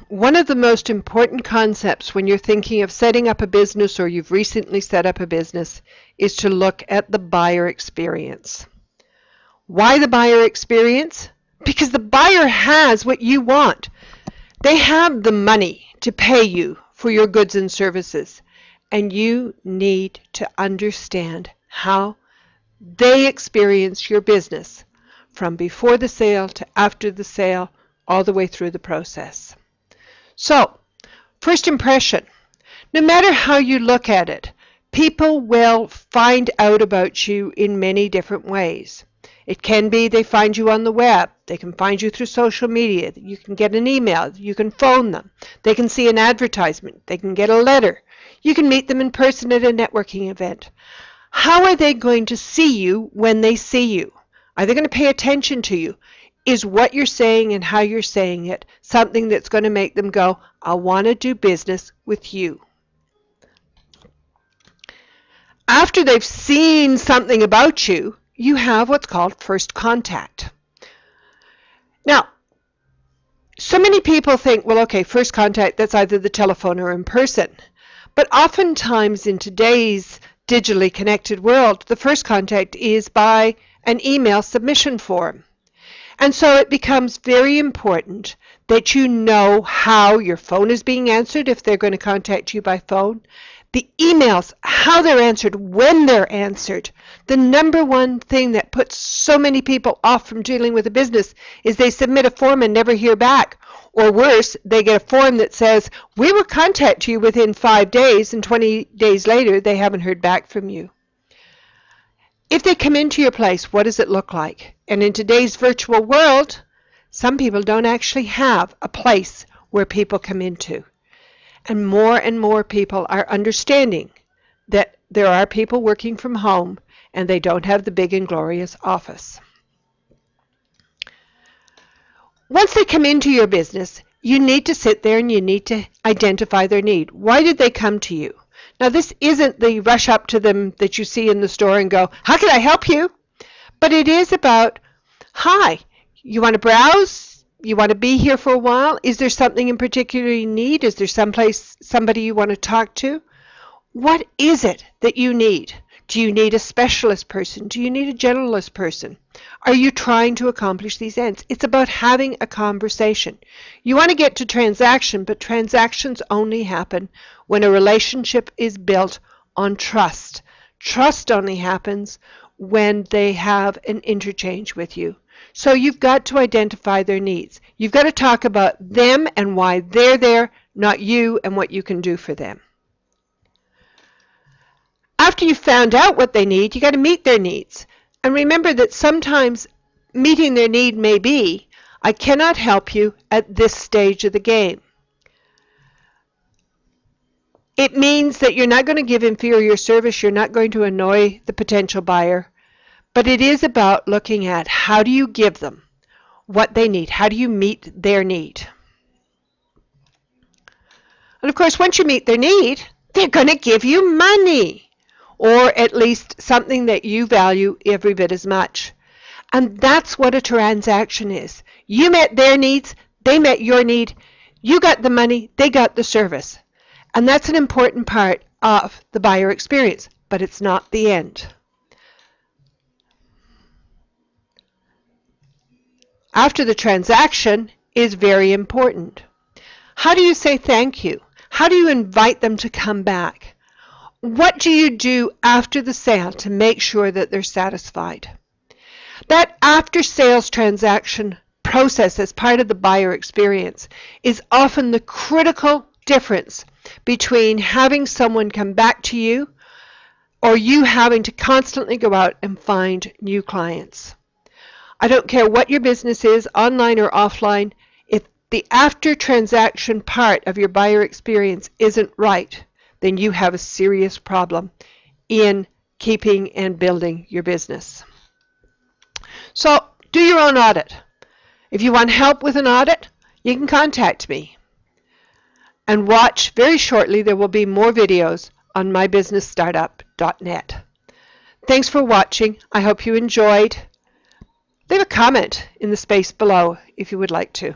One of the most important concepts when you're thinking of setting up a business or you've recently set up a business is to look at the buyer experience. Why the buyer experience? Because the buyer has what you want. They have the money to pay you for your goods and services, and you need to understand how they experience your business from before the sale to after the sale, all the way through the process. So, first impression. No matter how you look at it, people will find out about you in many different ways. It can be they find you on the web. They can find you through social media. You can get an email. You can phone them. They can see an advertisement. They can get a letter. You can meet them in person at a networking event. How are they going to see you when they see you? Are they going to pay attention to you? Is what you're saying and how you're saying it something that's going to make them go, I want to do business with you? After they've seen something about you, you have what's called first contact. Now, so many people think, well, okay, first contact, that's either the telephone or in person. But oftentimes in today's digitally connected world, the first contact is by an email submission form. And so it becomes very important that you know how your phone is being answered if they're going to contact you by phone, the emails, how they're answered, when they're answered. The number one thing that puts so many people off from dealing with a business is they submit a form and never hear back. Or worse, they get a form that says, we will contact you within 5 days, and 20 days later, they haven't heard back from you. If they come into your place, what does it look like? And in today's virtual world, some people don't actually have a place where people come into. And more people are understanding that there are people working from home and they don't have the big and glorious office. Once they come into your business, you need to sit there and you need to identify their need. Why did they come to you? Now, this isn't the rush up to them that you see in the store and go, how can I help you? But it is about, hi, you want to browse? You want to be here for a while? Is there something in particular you need? Is there somebody you want to talk to? What is it that you need? Do you need a specialist person? Do you need a generalist person? Are you trying to accomplish these ends? It's about having a conversation. You want to get to transaction, but transactions only happen when a relationship is built on trust. Trust only happens when they have an interchange with you. So you've got to identify their needs. You've got to talk about them and why they're there, not you and what you can do for them. After you've found out what they need, you've got to meet their needs. And remember that sometimes meeting their need may be, I cannot help you at this stage of the game. It means that you're not going to give inferior service, you're not going to annoy the potential buyer, but it is about looking at how do you give them what they need, how do you meet their need. And of course, once you meet their need, they're going to give you money, or at least something that you value every bit as much. And that's what a transaction is. You met their needs, they met your need, you got the money, they got the service. And that's an important part of the buyer experience, but it's not the end. After the transaction is very important. How do you say thank you? How do you invite them to come back? What do you do after the sale to make sure that they're satisfied? That after-sales transaction process as part of the buyer experience is often the critical difference between having someone come back to you or you having to constantly go out and find new clients. I don't care what your business is, online or offline, if the after-transaction part of your buyer experience isn't right, then you have a serious problem in keeping and building your business. So do your own audit. If you want help with an audit, you can contact me. And watch, very shortly there will be more videos on mybusinessstartup.net. Thanks for watching. I hope you enjoyed. Leave a comment in the space below if you would like to.